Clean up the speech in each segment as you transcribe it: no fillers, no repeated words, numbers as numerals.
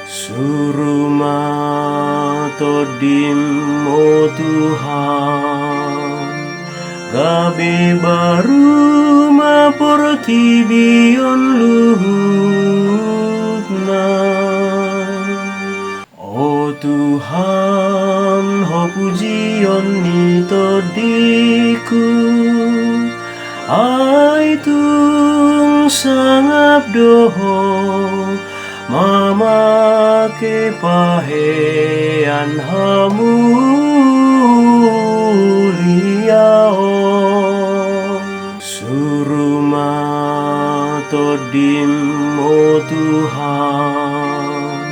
Suruma todim mo Tuhan, gabe baru maportibion luhutna. O Tuhan, ho pujion ni todiku, ai tung sangap doho mama ke pahean hamuliao. Suruma todim mo Tuhan,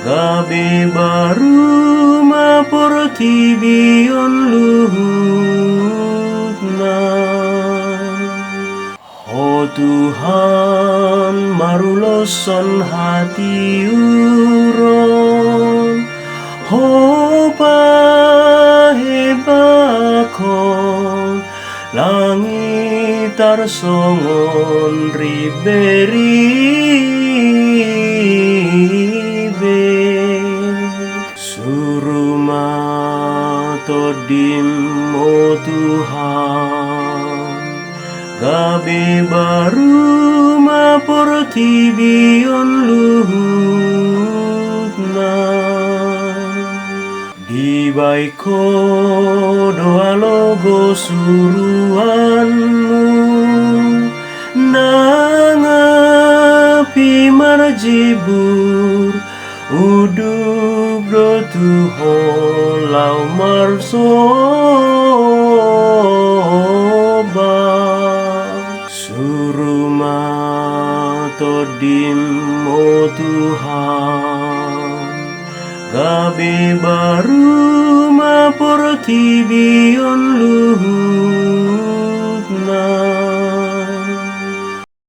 gabe baru maportibion luhutna. O Tuhan, maruloson hati uron, ho pahebakon, langit tarsongon riberibe. Suruma todim mo Tuhan, gabe baru maportibion luhutna. Di baiko doa logo suruanmu, nangapi marjibur, udup do tuho lau marsoba. Suruma todim mo Tuhan, gabe baru maportibion luhutna.